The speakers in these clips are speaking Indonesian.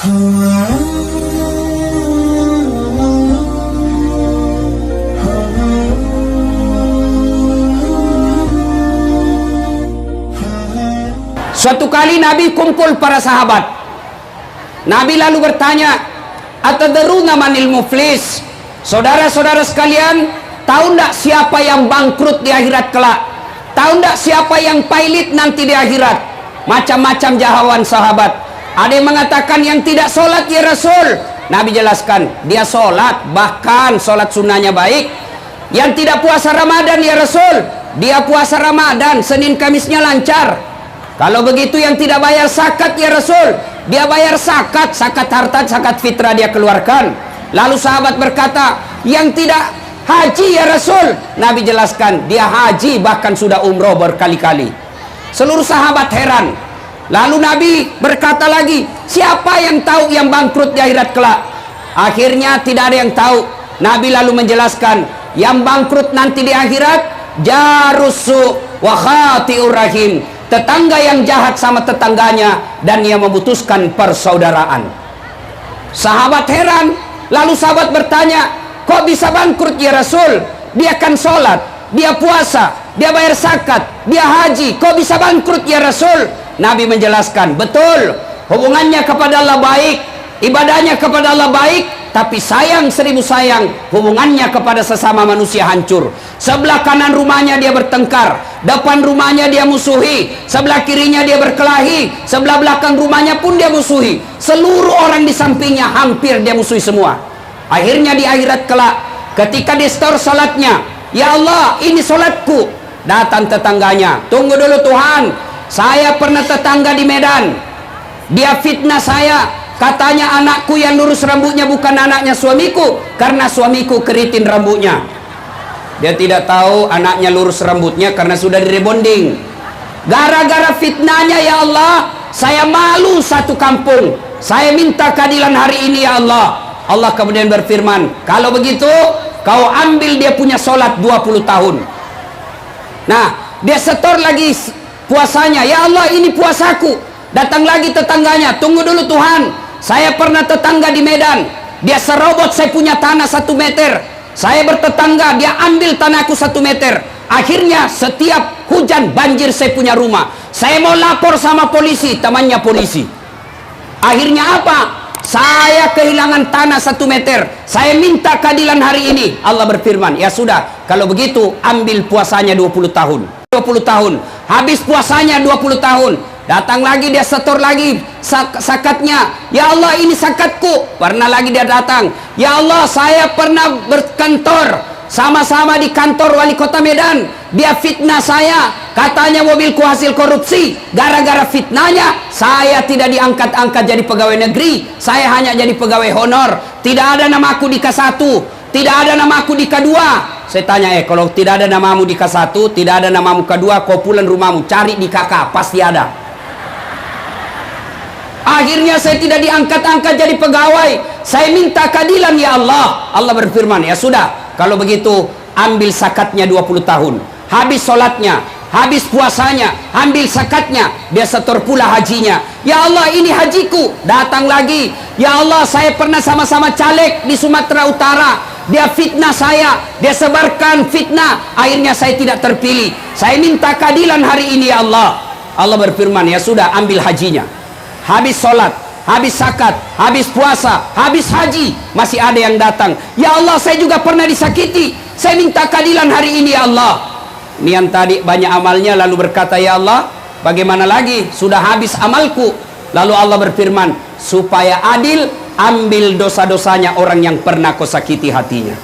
Suatu kali Nabi kumpul para sahabat. Nabi lalu bertanya, "Atadruna manil muflis?" Saudara-saudara sekalian, tahu ndak siapa yang bangkrut di akhirat kelak? Tahu ndak siapa yang pailit nanti di akhirat? Macam-macam jawaban sahabat. Ada yang mengatakan yang tidak sholat ya Rasul. Nabi jelaskan, dia sholat, bahkan sholat sunnahnya baik. Yang tidak puasa Ramadan ya Rasul, dia puasa Ramadan, Senin Kamisnya lancar. Kalau begitu yang tidak bayar zakat ya Rasul, dia bayar zakat, zakat harta, zakat fitrah dia keluarkan. Lalu sahabat berkata, yang tidak haji ya Rasul, Nabi jelaskan, dia haji bahkan sudah umroh berkali-kali. Seluruh sahabat heran. Lalu Nabi berkata lagi, siapa yang tahu yang bangkrut di akhirat kelak? Akhirnya tidak ada yang tahu. Nabi lalu menjelaskan, yang bangkrut nanti di akhirat, jarusu wa khati'ur rahim, tetangga yang jahat sama tetangganya dan ia memutuskan persaudaraan. Sahabat heran. Lalu sahabat bertanya, kok bisa bangkrut ya Rasul? Dia kan sholat, dia puasa, dia bayar zakat, dia haji, kok bisa bangkrut ya Rasul? Nabi menjelaskan, betul, hubungannya kepada Allah baik, ibadahnya kepada Allah baik, tapi sayang 1000 sayang, hubungannya kepada sesama manusia hancur. Sebelah kanan rumahnya dia bertengkar, depan rumahnya dia musuhi, sebelah kirinya dia berkelahi, sebelah belakang rumahnya pun dia musuhi, seluruh orang di sampingnya hampir dia musuhi semua. Akhirnya di akhirat kelak, ketika di store salatnya, ya Allah ini salatku, datang tetangganya, tunggu dulu Tuhan, saya pernah tetangga di Medan, dia fitnah saya, katanya anakku yang lurus rambutnya bukan anaknya suamiku, karena suamiku keritin rambutnya. Dia tidak tahu anaknya lurus rambutnya karena sudah direbonding. Gara-gara fitnahnya ya Allah, saya malu satu kampung, saya minta keadilan hari ini ya Allah. Allah kemudian berfirman, kalau begitu kau ambil dia punya sholat 20 tahun. Nah, dia setor lagi puasanya, ya Allah ini puasaku. Datang lagi tetangganya, tunggu dulu Tuhan, saya pernah tetangga di Medan, dia serobot saya punya tanah 1 meter, saya bertetangga, dia ambil tanahku 1 meter. Akhirnya setiap hujan banjir saya punya rumah, saya mau lapor sama polisi, temannya polisi. Akhirnya apa? Saya kehilangan tanah 1 meter, saya minta keadilan hari ini. Allah berfirman, ya sudah, kalau begitu ambil puasanya 20 tahun. 20 tahun, habis puasanya 20 tahun. Datang lagi dia setor lagi zakatnya, ya Allah ini zakatku. Pernah lagi dia datang, ya Allah saya pernah berkantor sama-sama di kantor wali kota Medan, dia fitnah saya, katanya mobilku hasil korupsi. Gara-gara fitnahnya saya tidak diangkat-angkat jadi pegawai negeri, saya hanya jadi pegawai honor, tidak ada namaku di K1, tidak ada namaku di K2. Saya tanya, kalau tidak ada namamu di K1, tidak ada namamu K2, kau pulang rumahmu cari di KK, pasti ada. Akhirnya saya tidak diangkat-angkat jadi pegawai, saya minta keadilan ya Allah. Allah berfirman, ya sudah, kalau begitu ambil zakatnya 20 tahun, habis sholatnya, habis puasanya, ambil zakatnya, dia setor pula hajinya. Ya Allah ini hajiku. Datang lagi, ya Allah saya pernah sama-sama caleg di Sumatera Utara, dia fitnah saya, dia sebarkan fitnah, akhirnya saya tidak terpilih, saya minta keadilan hari ini ya Allah. Allah berfirman, ya sudah ambil hajinya. Habis sholat, habis zakat, habis puasa, habis haji, masih ada yang datang, ya Allah saya juga pernah disakiti, saya minta keadilan hari ini ya Allah. Ini yang tadi banyak amalnya lalu berkata, ya Allah bagaimana lagi, sudah habis amalku. Lalu Allah berfirman, supaya adil ambil dosa-dosanya orang yang pernah kau sakiti hatinya.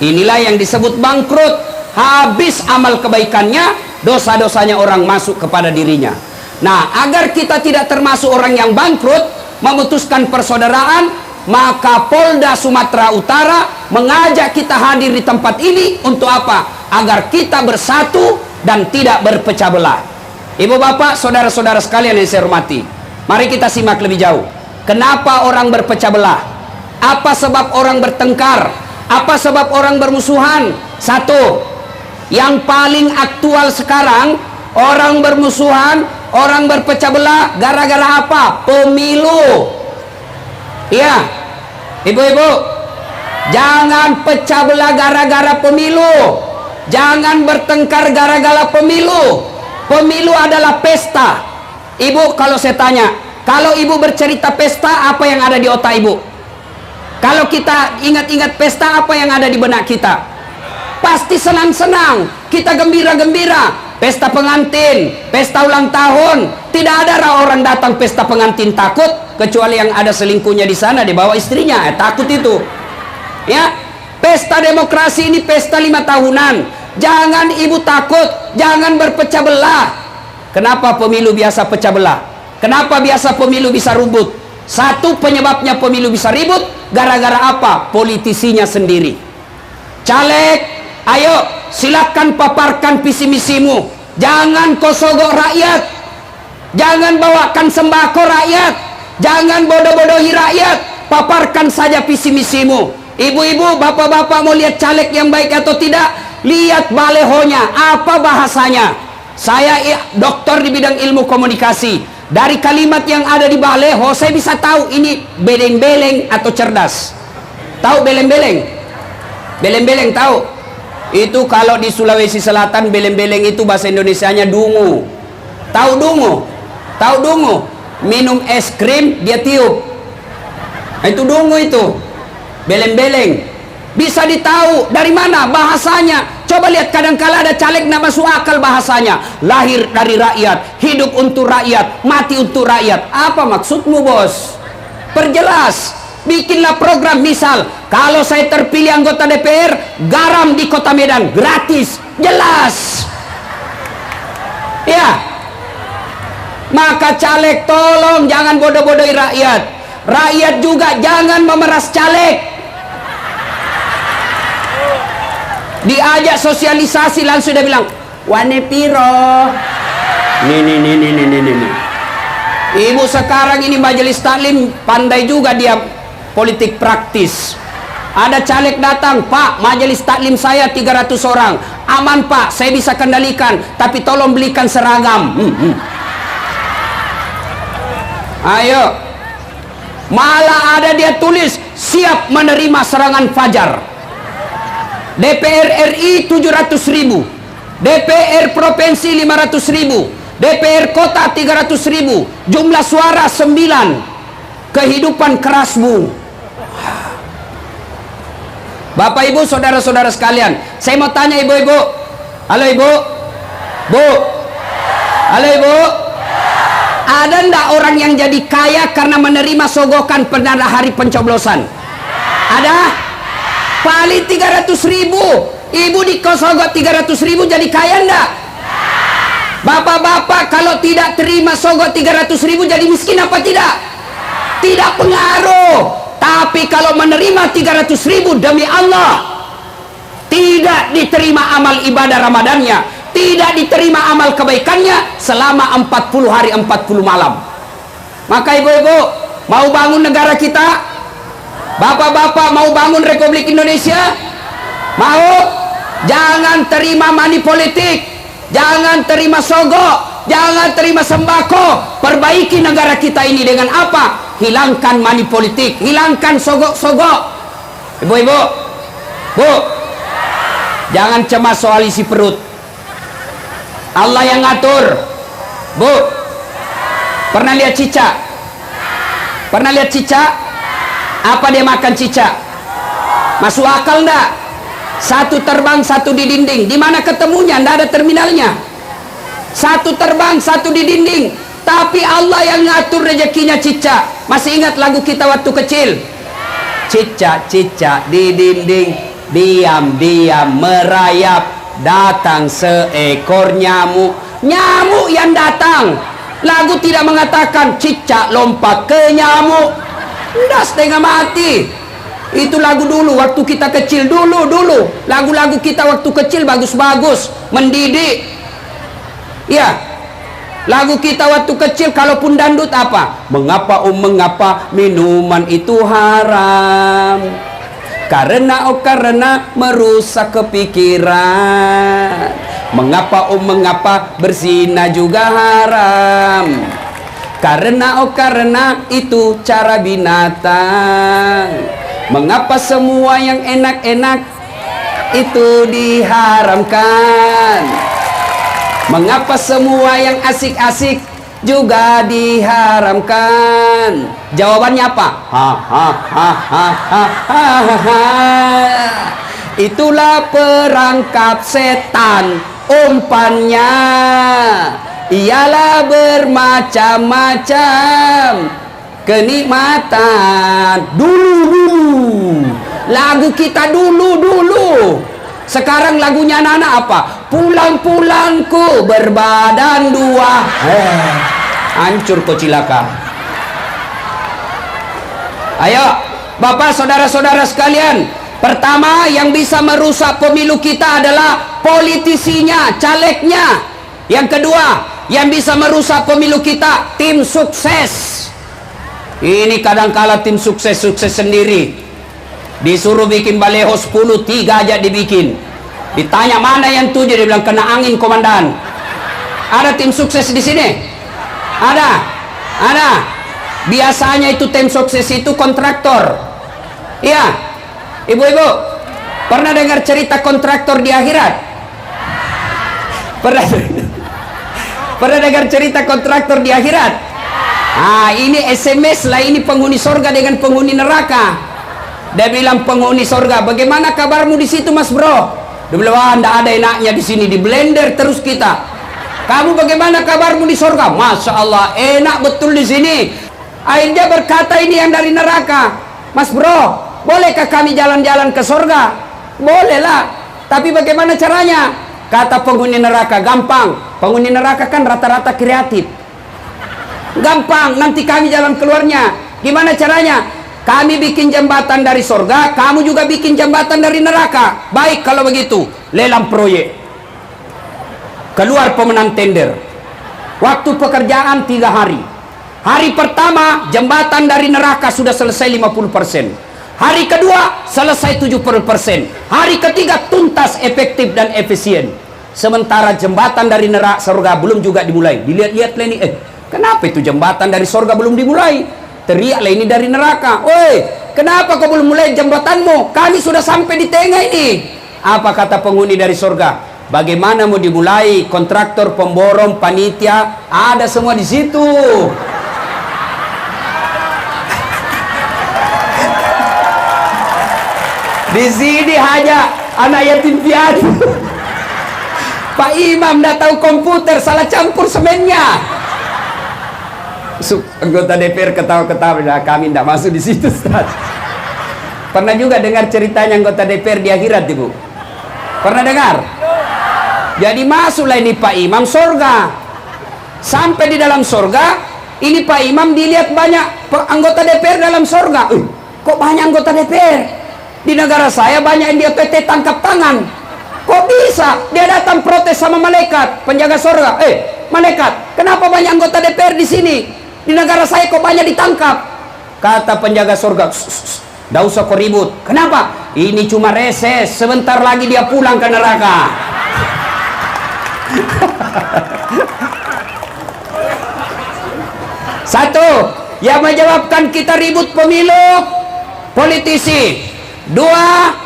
Inilah yang disebut bangkrut, habis amal kebaikannya, dosa-dosanya orang masuk kepada dirinya. Nah, agar kita tidak termasuk orang yang bangkrut, memutuskan persaudaraan, maka Polda Sumatera Utara mengajak kita hadir di tempat ini untuk apa? Agar kita bersatu dan tidak berpecah belah. Ibu bapak, saudara-saudara sekalian yang saya hormati, mari kita simak lebih jauh. Kenapa orang berpecah belah? Apa sebab orang bertengkar? Apa sebab orang bermusuhan? Satu, yang paling aktual sekarang, orang bermusuhan, orang berpecah belah gara-gara apa? Pemilu. Iya, ibu-ibu, jangan pecah belah gara-gara pemilu, jangan bertengkar gara-gara pemilu. Pemilu adalah pesta. Ibu, kalau saya tanya, kalau ibu bercerita pesta, apa yang ada di otak ibu? Kalau kita ingat-ingat pesta, apa yang ada di benak kita? Pasti senang-senang, kita gembira-gembira. Pesta pengantin, pesta ulang tahun, tidak ada orang datang pesta pengantin takut, kecuali yang ada selingkuhnya di sana, dibawa istrinya, takut itu. Ya, pesta demokrasi ini pesta 5 tahunan. Jangan ibu takut, jangan berpecah belah. Kenapa pemilu biasa pecah belah? Kenapa biasa pemilu bisa ribut? Satu penyebabnya pemilu bisa ribut, gara-gara apa? Politisinya sendiri. Caleg, ayo silakan paparkan visi misimu. Jangan kau sogok rakyat, jangan bawakan sembako rakyat, jangan bodoh-bodohi rakyat. Paparkan saja visi misimu. Ibu-ibu, bapak-bapak mau lihat caleg yang baik atau tidak? Lihat balehonya, apa bahasanya. Saya doktor di bidang ilmu komunikasi. Dari kalimat yang ada di baleho, saya bisa tahu ini beleng-beleng atau cerdas. Tahu beleng-beleng? Beleng-beleng tahu? Itu kalau di Sulawesi Selatan, beleng-beleng itu bahasa Indonesianya dungu. Tahu dungu? Tahu dungu? Minum es krim dia tiup. Nah, itu dungu itu. Beleng-beleng. Bisa ditahu dari mana bahasanya. Coba lihat, kadang-kala ada caleg nggak masuk akal bahasanya. Lahir dari rakyat, hidup untuk rakyat, mati untuk rakyat. Apa maksudmu, bos? Perjelas. Bikinlah program, misal kalau saya terpilih anggota DPR, garam di Kota Medan gratis, jelas. Ya, maka caleg tolong jangan bodoh-bodohi rakyat. Rakyat juga jangan memeras caleg. Diajak sosialisasi langsung dia bilang, wane piro. Nih. Ibu sekarang ini majelis taklim pandai juga dia politik praktis. Ada caleg datang, Pak, majelis taklim saya 300 orang. Aman Pak, saya bisa kendalikan, tapi tolong belikan seragam. Ayo. Malah ada dia tulis, siap menerima serangan fajar. DPR RI 700.000, DPR Provinsi 500.000, DPR Kota 300.000, jumlah suara 9. Kehidupan kerasmu. Bapak ibu saudara-saudara sekalian, saya mau tanya ibu-ibu. Halo ibu, bu, halo ibu, ada ndak orang yang jadi kaya karena menerima sogokan pada hari pencoblosan? Ada? Paling 300.000. Ibu dikosogok 300.000 jadi kaya ndak? Bapak-bapak kalau tidak terima sogok 300.000 jadi miskin apa tidak? Tidak pengaruh. Tapi kalau menerima 300.000 demi Allah, tidak diterima amal ibadah Ramadannya, tidak diterima amal kebaikannya selama 40 hari 40 malam. Maka ibu-ibu mau bangun negara kita, bapak-bapak mau bangun Republik Indonesia, mau? Jangan terima money politik, jangan terima sogok, jangan terima sembako. Perbaiki negara kita ini dengan apa? Hilangkan money politik, hilangkan sogok-sogok. Ibu-ibu, bu, jangan cemas soal isi perut. Allah yang ngatur. Bu, pernah lihat cicak? Pernah lihat cicak? Apa dia makan cicak? Masuk akal enggak? Satu terbang, satu di dinding. Di mana ketemunya? Enggak ada terminalnya. Satu terbang, satu di dinding. Tapi Allah yang ngatur rezekinya cicak. Masih ingat lagu kita waktu kecil? Cicak-cicak di dinding, diam-diam merayap, datang seekor nyamuk. Nyamuk yang datang. Lagu tidak mengatakan cicak lompat ke nyamuk. Udah setengah mati. Itu lagu dulu waktu kita kecil. Dulu lagu-lagu kita waktu kecil bagus-bagus, mendidik. Ya, lagu kita waktu kecil kalaupun dandut apa? Mengapa mengapa minuman itu haram? Karena merusak kepikiran. Mengapa mengapa berzina juga haram? Karena itu cara binatang. Mengapa semua yang enak-enak itu diharamkan? Mengapa semua yang asik-asik juga diharamkan? Jawabannya apa? Itulah perangkap setan, umpannya ialah bermacam-macam kenikmatan. Dulu lagu kita dulu. Sekarang lagunya anak-anak apa? Pulang-pulangku berbadan dua. Hancur kau cilaka. Ayo Bapak saudara-saudara sekalian, pertama yang bisa merusak pemilu kita adalah politisinya, calegnya. Yang kedua yang bisa merusak pemilu kita, tim sukses. Ini kadangkala tim sukses sendiri. Disuruh bikin baleho 10, 3 aja dibikin. Ditanya mana yang 7, dia bilang kena angin komandan. Ada tim sukses di sini? Ada. Biasanya itu tim sukses itu kontraktor. Iya. Ibu-ibu, pernah dengar cerita kontraktor di akhirat? Pernah dengar cerita kontraktor di akhirat? Ini SMS lah, ini penghuni sorga dengan penghuni neraka. Dia bilang penghuni sorga, bagaimana kabarmu di situ mas bro? Dia bilang, nggak ada enaknya di sini, di blender terus kita. Kamu bagaimana kabarmu di sorga? Masya Allah, enak betul di sini. Akhirnya berkata ini yang dari neraka, mas bro, bolehkah kami jalan-jalan ke sorga? Boleh lah, tapi bagaimana caranya? Kata penghuni neraka, gampang. Penghuni neraka kan rata-rata kreatif. Gampang, nanti kami jalan keluarnya. Gimana caranya? Kami bikin jembatan dari sorga, kamu juga bikin jembatan dari neraka. Baik kalau begitu, lelang proyek. Keluar pemenang tender. Waktu pekerjaan 3 hari. Hari pertama, jembatan dari neraka sudah selesai 50%. Hari kedua, selesai 70%. Hari ketiga, tuntas, efektif, dan efisien. Sementara jembatan dari neraka sorga belum juga dimulai. Dilihat-lihat lah ini, kenapa itu jembatan dari sorga belum dimulai? Teriaklah ini dari neraka, woi, kenapa kau belum mulai jembatanmu? Kami sudah sampai di tengah ini. Apa kata penghuni dari sorga? Bagaimana mau dimulai? Kontraktor, pemborong, panitia, ada semua di situ. Di sini hanya anak yatim piatu. Pak Imam dah tahu komputer, salah campur semennya. Anggota DPR ketawa-ketawa, kami tidak masuk di situ, Ustaz. Pernah juga dengar ceritanya anggota DPR di akhirat, Ibu? Pernah dengar? Jadi masuklah ini Pak Imam sorga. Sampai di dalam sorga, ini Pak Imam dilihat banyak anggota DPR dalam sorga. Kok banyak anggota DPR? Di negara saya banyak yang dia PT tangkap tangan. Kok bisa? Dia datang protes sama malaikat, penjaga sorga. Malaikat, kenapa banyak anggota DPR di sini? Di negara saya kok banyak ditangkap? Kata penjaga surga, "Nggak usah kau ribut." Kenapa? Ini cuma reses, sebentar lagi dia pulang ke neraka. Satu, yang menyebabkan kita ribut pemilu, politisi. Dua,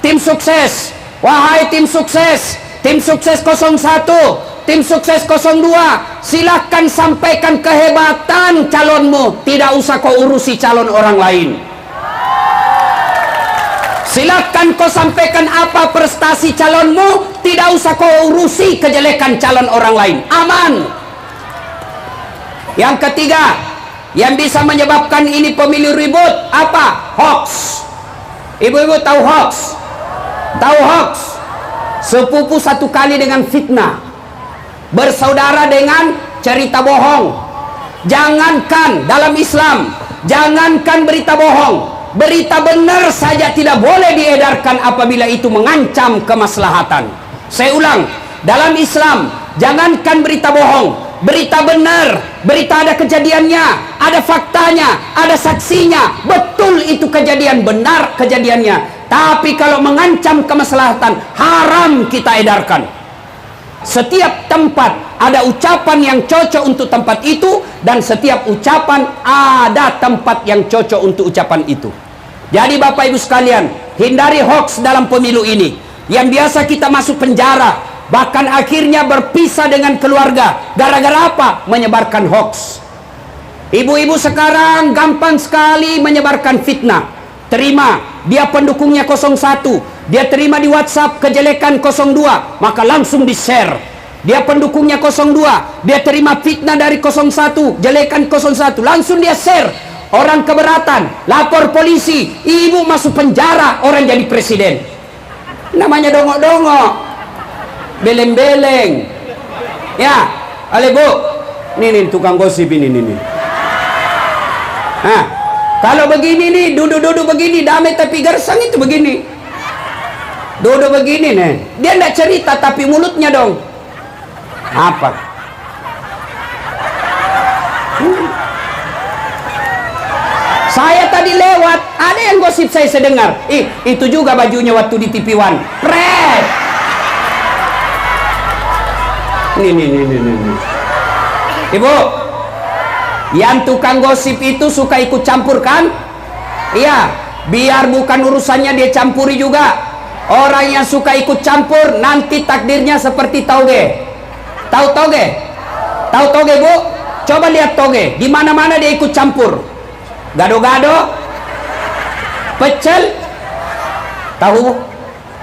tim sukses. Wahai tim sukses 01, tim sukses 02, silahkan sampaikan kehebatan calonmu, tidak usah kau urusi calon orang lain. Silahkan kau sampaikan apa prestasi calonmu, tidak usah kau urusi kejelekan calon orang lain. Aman. Yang ketiga, yang bisa menyebabkan ini pemilu ribut, apa? Hoax. Ibu-ibu tahu hoax? Tahu hoax? Sepupu satu kali dengan fitnah, bersaudara dengan cerita bohong. Jangankan dalam Islam, jangankan berita bohong, berita benar saja tidak boleh diedarkan apabila itu mengancam kemaslahatan. Saya ulang, dalam Islam jangankan berita bohong, berita benar, berita ada kejadiannya, ada faktanya, ada saksinya, betul itu kejadian, benar kejadiannya. Tapi kalau mengancam kemaslahatan, haram kita edarkan. Setiap tempat ada ucapan yang cocok untuk tempat itu, dan setiap ucapan ada tempat yang cocok untuk ucapan itu. Jadi Bapak Ibu sekalian, hindari hoax dalam pemilu ini. Yang biasa kita masuk penjara, bahkan akhirnya berpisah dengan keluarga. Gara-gara apa? Menyebarkan hoax. Ibu-ibu sekarang gampang sekali menyebarkan fitnah. Terima, dia pendukungnya 01, dia terima di WhatsApp kejelekan 02, maka langsung di-share. Dia pendukungnya 02, dia terima fitnah dari 01, jelekan 01, langsung dia share. Orang keberatan, lapor polisi, ibu masuk penjara, orang jadi presiden. Namanya dongok-dongok, beleng-beleng. Ya, ale bu, nih tukang gosip ini nih. Nah, kalau begini nih, duduk-duduk begini, damai tapi gersang itu begini. Duduk begini nih, dia nggak cerita tapi mulutnya dong. Apa? Saya tadi lewat, ada yang gosip saya sedengar. Itu juga bajunya waktu di TV One. Red. Nih. Ibu, yang tukang gosip itu suka ikut campur kan? Iya, biar bukan urusannya dia campuri juga. Orang yang suka ikut campur nanti takdirnya seperti tauge. Tahu toge? Tahu toge bu? Coba lihat toge. Di mana-mana dia ikut campur. Gado-gado, pecel,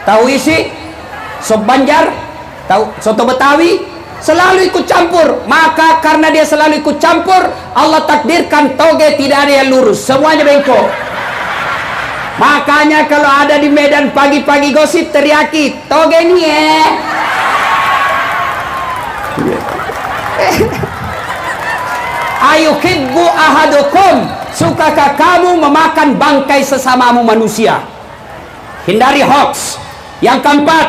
tahu isi, sop Banjar, tahu soto Betawi, selalu ikut campur. Maka karena dia selalu ikut campur, Allah takdirkan toge tidak ada yang lurus, semuanya bengkok. Makanya kalau ada di Medan pagi-pagi gosip teriaki, toge nih ayuhibbu ahadukum, sukakah kamu memakan bangkai sesamamu manusia? Hindari hoax. Yang keempat,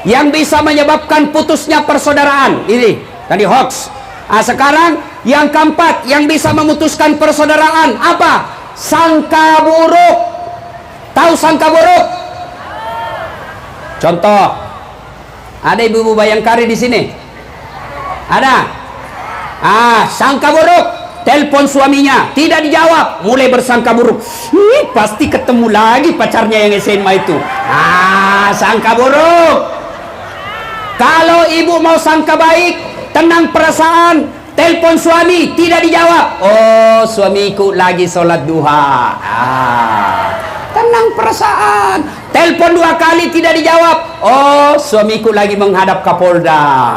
yang bisa menyebabkan putusnya persaudaraan, ini tadi hoax. Sekarang yang keempat, yang bisa memutuskan persaudaraan apa? Sangka buruk. Tahu sangka buruk? Contoh, ada ibu-ibu Bayangkari di sini? Ada? Sangka buruk, telepon suaminya tidak dijawab, mulai bersangka buruk. Pasti ketemu lagi pacarnya yang SMA itu. Sangka buruk. Kalau ibu mau sangka baik, tenang perasaan, telepon suami tidak dijawab. Oh, suamiku lagi sholat duha. Tenang perasaan. Telepon 2 kali tidak dijawab. Oh, suamiku lagi menghadap Kapolda.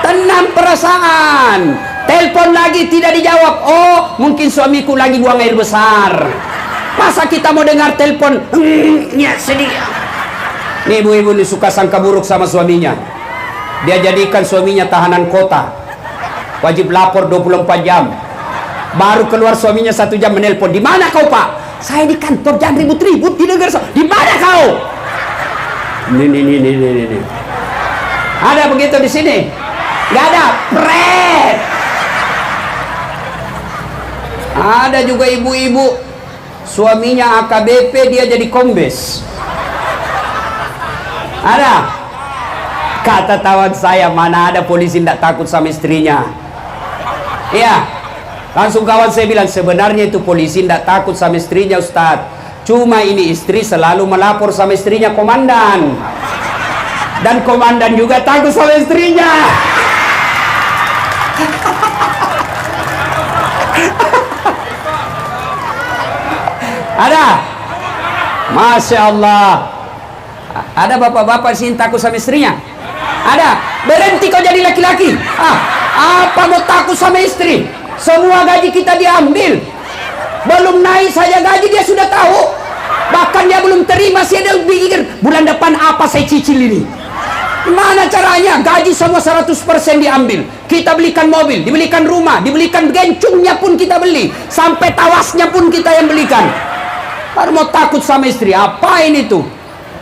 Tenang perasaan. Telepon lagi tidak dijawab. Oh, mungkin suamiku lagi buang air besar. Masa kita mau dengar telepon? Sedih. Nih ibu-ibu ini suka sangka buruk sama suaminya. Dia jadikan suaminya tahanan kota, wajib lapor 24 jam. Baru keluar suaminya 1 jam menelpon. Di mana kau pak? Saya di kantor, jangan ribut-ribut di negara. Di mana kau? Nih. Ada begitu di sini? Gak ada. Pret. Ada juga ibu-ibu suaminya AKBP, dia jadi kombes. Ada. Kata tawan saya, mana ada polisi tidak takut sama istrinya. Iya. Langsung kawan saya bilang, sebenarnya itu polisi tidak takut sama istrinya Ustadz. Cuma ini istri selalu melapor sama istrinya komandan. Dan komandan juga takut sama istrinya. Ada? Masya Allah. Ada bapak-bapak sini takut sama istrinya? Ada? Berhenti kau jadi laki-laki. Apa mau takut sama istri? Semua gaji kita diambil. Belum naik saja gaji dia sudah tahu. Bahkan dia belum terima sih, dia pikir bulan depan apa saya cicil ini. Mana caranya? Gaji semua 100% diambil. Kita belikan mobil, dibelikan rumah, dibelikan gencungnya pun kita beli. Sampai tawasnya pun kita yang belikan. Baru mau takut sama istri. Apa ini tuh?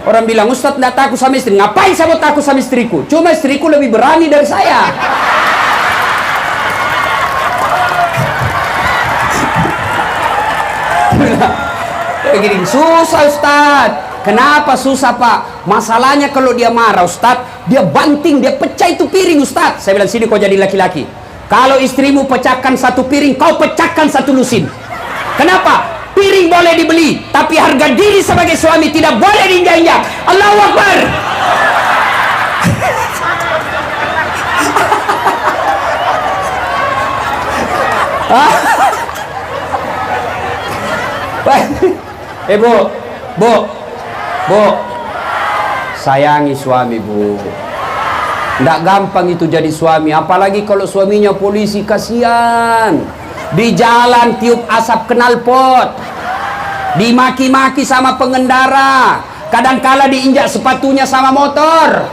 Orang bilang, Ustadz tidak takut sama istri. Ngapain saya mau takut sama istriku? Cuma istriku lebih berani dari saya. Begini susah Ustadz. Kenapa susah Pak? Masalahnya kalau dia marah Ustadz, dia banting, dia pecah itu piring Ustadz. Saya bilang, sini kau jadi laki-laki. Kalau istrimu pecahkan satu piring, kau pecahkan satu lusin. Kenapa? Piring boleh dibeli, tapi harga diri sebagai suami tidak boleh diinjak-injak. Allahu Akbar. Bu, sayangi suami Bu. Nggak gampang itu jadi suami, apalagi kalau suaminya polisi, kasihan. Di jalan tiup asap knalpot, dimaki-maki sama pengendara, kadangkala diinjak sepatunya sama motor,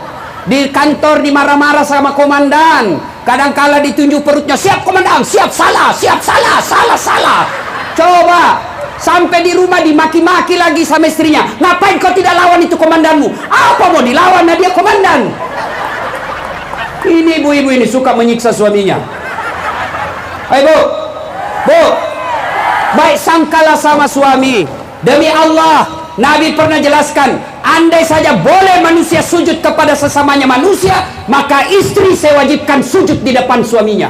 di kantor dimarah-marah sama komandan, kadangkala ditunjuk perutnya, siap komandan, siap salah, salah. Coba sampai di rumah dimaki-maki lagi sama istrinya. Ngapain kau tidak lawan itu komandanmu? Apa mau dilawan? Nah, dia komandan. Ini ibu-ibu ini suka menyiksa suaminya. Ayo Bu, baik sangkalah sama suami. Demi Allah, Nabi pernah jelaskan, andai saja boleh manusia sujud kepada sesamanya manusia, maka istri saya wajibkan sujud di depan suaminya.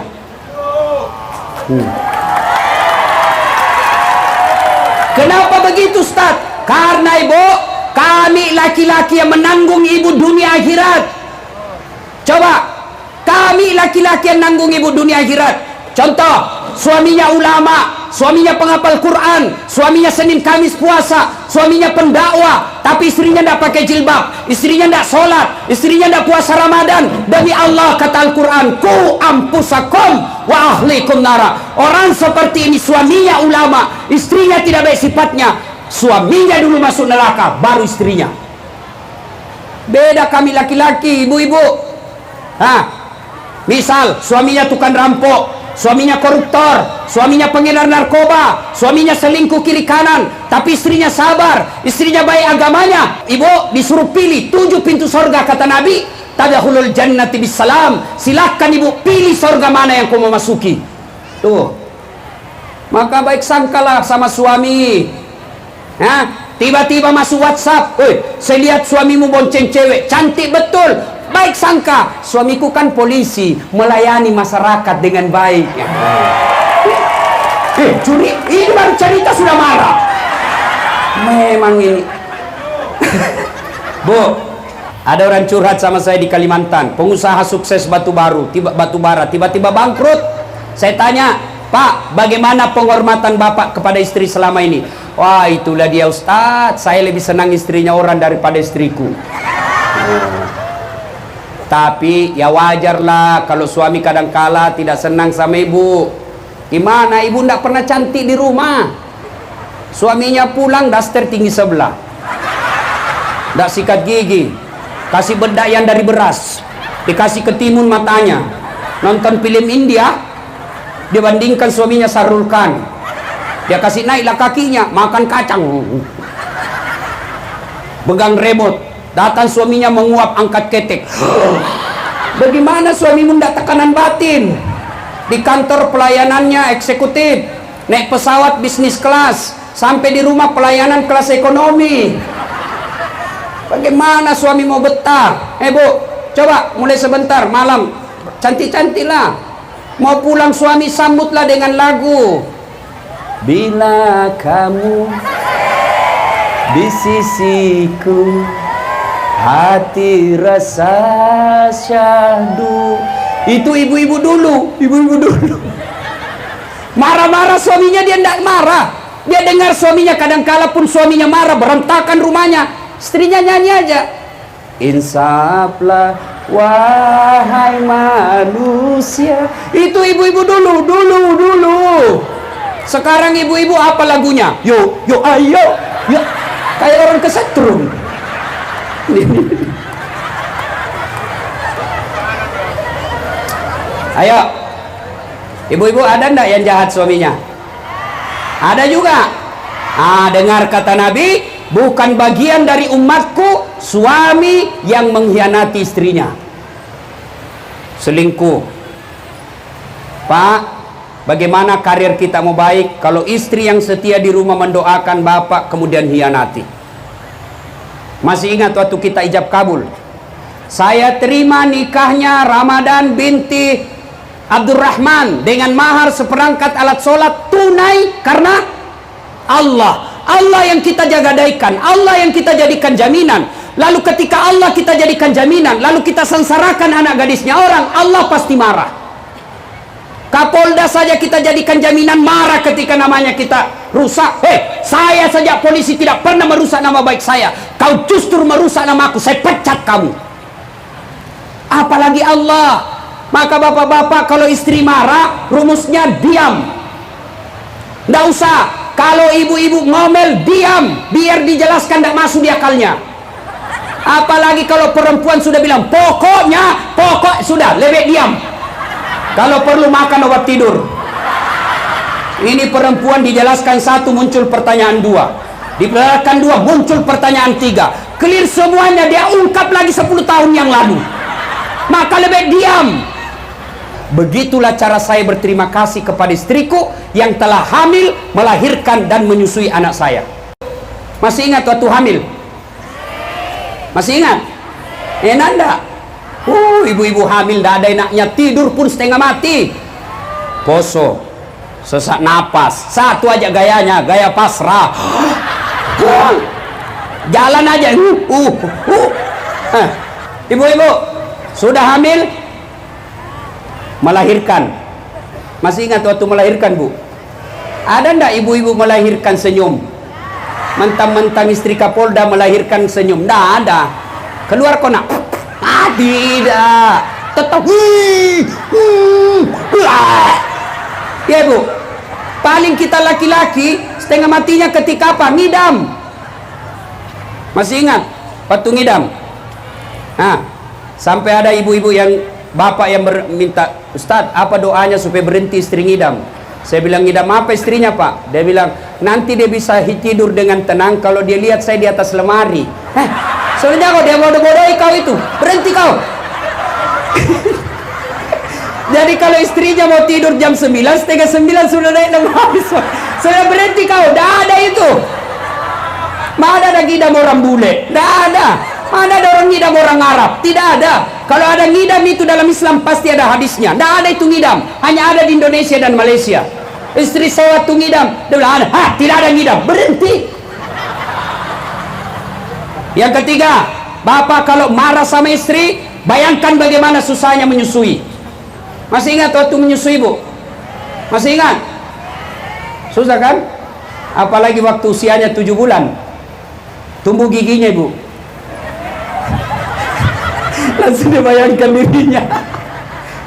Kenapa begitu Ustaz? Karena ibu, kami laki-laki yang menanggung ibu dunia akhirat. Coba, kami laki-laki yang nanggung ibu dunia akhirat. Contoh, suaminya ulama, suaminya penghafal Quran, suaminya Senin Kamis puasa, suaminya pendakwah, tapi istrinya tidak pakai jilbab, istrinya tidak sholat, istrinya tidak puasa Ramadan. Demi Allah, kata Al-Quran, ku ampusakum wa ahlikum nara. Orang seperti ini suaminya ulama, istrinya tidak baik sifatnya, suaminya dulu masuk neraka, baru istrinya. Beda kami laki-laki, ibu-ibu. Misal suaminya tukang rampok, suaminya koruptor, suaminya pengedar narkoba, suaminya selingkuh kiri kanan, tapi istrinya sabar, istrinya baik agamanya. Ibu disuruh pilih 7 pintu sorga, kata Nabi, tadkhulul jannati bisalam. Silakan ibu pilih sorga mana yang kau mau masuki. Tuh. Maka baik sangkalah sama suami. Tiba-tiba masuk WhatsApp, saya lihat suamimu bonceng cewek, cantik betul. Baik sangka, suamiku kan polisi, melayani masyarakat dengan baik. Curi, ini baru cerita sudah marah. Memang ini. Bu, ada orang curhat sama saya di Kalimantan, pengusaha sukses batu bara, tiba-tiba bangkrut. Saya tanya, Pak, bagaimana penghormatan Bapak kepada istri selama ini? Wah, itulah dia Ustadz, saya lebih senang istrinya orang daripada istriku. Tapi ya wajarlah kalau suami kadangkala tidak senang sama ibu. Gimana, ibu tidak pernah cantik di rumah, suaminya pulang daster tinggi sebelah, tidak sikat gigi, kasih bedak yang dari beras, dikasih ketimun matanya, nonton film India, dibandingkan suaminya Sahrul Khan, dia kasih naiklah kakinya, makan kacang, pegang remote. Datang suaminya menguap, angkat ketek. Bagaimana suamimu tidak tekanan batin? Di kantor pelayanannya eksekutif, naik pesawat bisnis kelas, sampai di rumah pelayanan kelas ekonomi. Bagaimana suami mau betah? Bu, coba mulai sebentar malam, cantik-cantiklah. Mau pulang suami sambutlah dengan lagu Bila Kamu di Sisiku, hati rasa syahdu. Itu ibu-ibu dulu, marah-marah suaminya dia tidak marah, dia dengar suaminya, kadangkala pun suaminya marah, berantakan rumahnya, istrinya nyanyi aja, insaflah wahai manusia. Itu ibu-ibu dulu. Sekarang ibu-ibu apa lagunya? Yo ayo, yo, kayak orang kesetrum. Ayo, ibu-ibu, ada ndak yang jahat suaminya? Ada juga. Dengar kata Nabi, bukan bagian dari umatku suami yang mengkhianati istrinya, selingkuh. Pak, bagaimana karir kita mau baik kalau istri yang setia di rumah mendoakan bapak kemudian hianati? Masih ingat waktu kita ijab kabul? Saya terima nikahnya Ramadan binti Abdurrahman dengan mahar seperangkat alat sholat tunai karena Allah. Allah yang kita jagadaikan, Allah yang kita jadikan jaminan. Lalu ketika Allah kita jadikan jaminan, lalu kita sengsarakan anak gadisnya orang, Allah pasti marah. Kapolda saja kita jadikan jaminan, marah ketika namanya kita rusak. Saya saja polisi tidak pernah merusak nama baik saya, kau justru merusak nama aku, saya pecat kamu. Apalagi Allah. Maka bapak-bapak kalau istri marah, rumusnya diam. Tidak usah. Kalau ibu-ibu ngomel, diam, biar dijelaskan, tidak masuk di akalnya. Apalagi kalau perempuan sudah bilang pokok, sudah, lebih diam. Kalau perlu makan obat tidur. Ini perempuan dijelaskan satu, muncul pertanyaan dua, dijelaskan dua, muncul pertanyaan tiga, clear semuanya, dia ungkap lagi 10 tahun yang lalu. Maka lebih diam. Begitulah cara saya berterima kasih kepada istriku yang telah hamil, melahirkan dan menyusui anak saya. Masih ingat waktu hamil? Masih ingat? Enak enggak? Ibu-ibu hamil tidak ada enaknya, tidur pun setengah mati. Poso, sesak napas, satu aja gayanya, gaya pasrah. Jalan aja. Ibu-ibu sudah hamil, melahirkan. Masih ingat waktu melahirkan, Bu? Ada ndak ibu-ibu melahirkan senyum? Mentang-mentang istri Kapolda melahirkan senyum? Ndak ada. Keluar kona. Tidak. Tetap. Ya, Bu. Paling kita laki-laki setengah matinya ketika apa? Ngidam. Masih ingat waktu ngidam? Sampai ada ibu-ibu yang bapak yang minta, Ustadz, apa doanya supaya berhenti istri ngidam? Saya bilang, ngidam apa istrinya, Pak? Dia bilang, nanti dia bisa tidur dengan tenang kalau dia lihat saya di atas lemari. Sebenarnya kau dia bodoh-bodohi kau itu, berhenti kau. Jadi kalau istrinya mau tidur jam 9, setengah 9 sudah naik lemari. Sudah berhenti kau, tidak ada itu. Mana ada ngidam orang bule? Tidak ada. Mana ada orang ngidam orang Arab? Tidak ada. Kalau ada ngidam itu dalam Islam pasti ada hadisnya. Tidak ada itu ngidam, hanya ada di Indonesia dan Malaysia. Istri saya waktu ngidam, dia bilang, tidak ada ngidam, berhenti. Yang ketiga, bapak kalau marah sama istri, bayangkan bagaimana susahnya menyusui. Masih ingat waktu menyusui, Bu? Masih ingat? Susah kan? Apalagi waktu usianya 7 bulan. Tumbuh giginya, Bu. Langsung dibayangkan dirinya.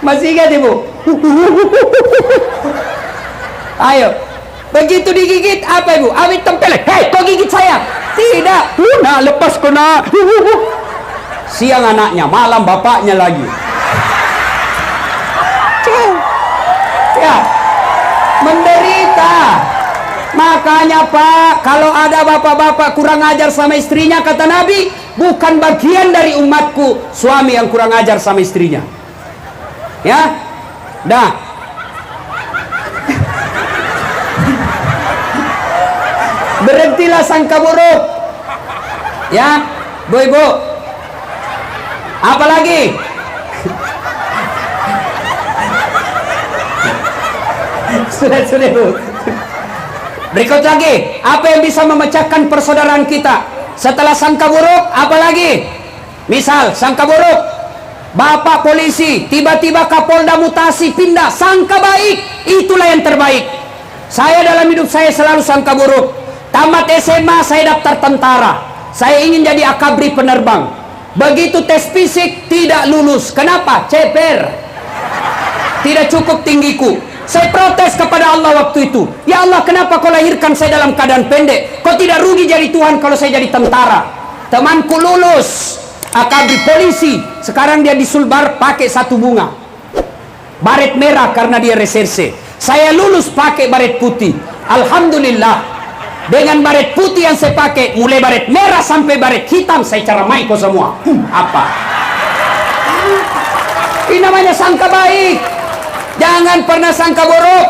Masih ingat, Ibu? Ayo. Begitu digigit, apa, Ibu? Awit tempelek. Hei, kau gigit saya. Tidak. Nah, lepas kena. Siang anaknya, malam bapaknya lagi. Ya, menderita. Makanya, Pak, kalau ada bapak-bapak kurang ajar sama istrinya, kata Nabi, bukan bagian dari umatku suami yang kurang ajar sama istrinya. Ya, dah. Berhentilah sangka buruk. Ya, Bu-ibu. Apalagi? Sudah, Bu. Berikut lagi, apa yang bisa memecahkan persaudaraan kita? Setelah sangka buruk, apalagi? Misal, sangka buruk, bapak polisi, tiba-tiba Kapolda mutasi, pindah, sangka baik, itulah yang terbaik. Saya dalam hidup saya selalu sangka buruk. Tamat SMA, saya daftar tentara. Saya ingin jadi akabri penerbang. Begitu tes fisik, tidak lulus. Kenapa? Ceper. Tidak cukup tinggiku. Saya protes kepada Allah waktu itu. Ya Allah, kenapa kau lahirkan saya dalam keadaan pendek? Kau tidak rugi jadi Tuhan kalau saya jadi tentara? Temanku lulus, akabri polisi. Sekarang dia disulbar pakai 1 bunga. Baret merah karena dia reserse. Saya lulus pakai baret putih. Alhamdulillah. Dengan baret putih yang saya pakai, mulai baret merah sampai baret hitam, saya caramai kau semua. Apa? Ini namanya sangka baik. Jangan pernah sangka buruk.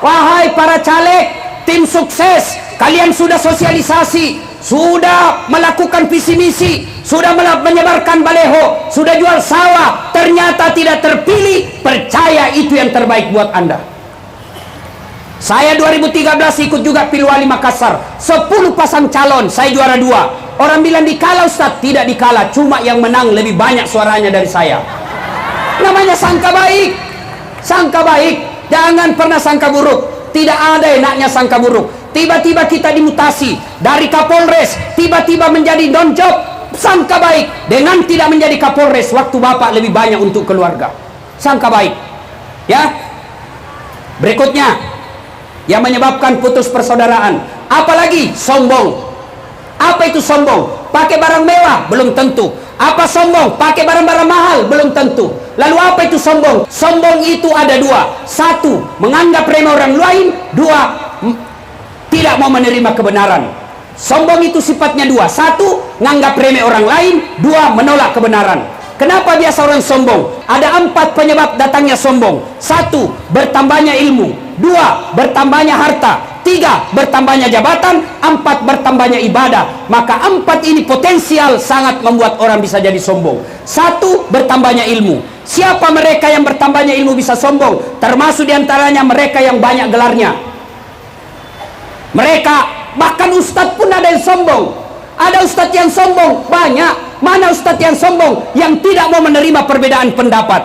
Wahai para caleg, tim sukses, kalian sudah sosialisasi, sudah melakukan visi misi, sudah menyebarkan baleho, sudah jual sawah, ternyata tidak terpilih, percaya itu yang terbaik buat Anda. Saya 2013 ikut juga Pilwali Makassar, 10 pasang calon, saya juara 2. Orang bilang dikalah Ustaz, tidak dikalah, cuma yang menang lebih banyak suaranya dari saya. Namanya sangka baik. Sangka baik, jangan pernah sangka buruk. Tidak ada enaknya sangka buruk. Tiba-tiba kita dimutasi dari Kapolres, tiba-tiba menjadi non job, sangka baik. Dengan tidak menjadi Kapolres, waktu Bapak lebih banyak untuk keluarga. Sangka baik. Ya. Berikutnya, yang menyebabkan putus persaudaraan, apalagi sombong. Apa itu sombong? Pakai barang mewah? Belum tentu. Apa sombong? Pakai barang-barang mahal? Belum tentu. Lalu apa itu sombong? Sombong itu ada 2. 1, menganggap remeh orang lain. 2, tidak mau menerima kebenaran. Sombong itu sifatnya 2. 1, menganggap remeh orang lain. 2, menolak kebenaran. Kenapa biasa orang sombong? Ada 4 penyebab datangnya sombong. 1, bertambahnya ilmu. 2, bertambahnya harta. 3, bertambahnya jabatan. 4, bertambahnya ibadah. Maka 4 ini potensial sangat membuat orang bisa jadi sombong. 1, bertambahnya ilmu. Siapa mereka yang bertambahnya ilmu bisa sombong? Termasuk diantaranya mereka yang banyak gelarnya. Mereka, bahkan ustadz pun ada yang sombong. Ada ustadz yang sombong, banyak. Mana ustadz yang sombong? Yang tidak mau menerima perbedaan pendapat.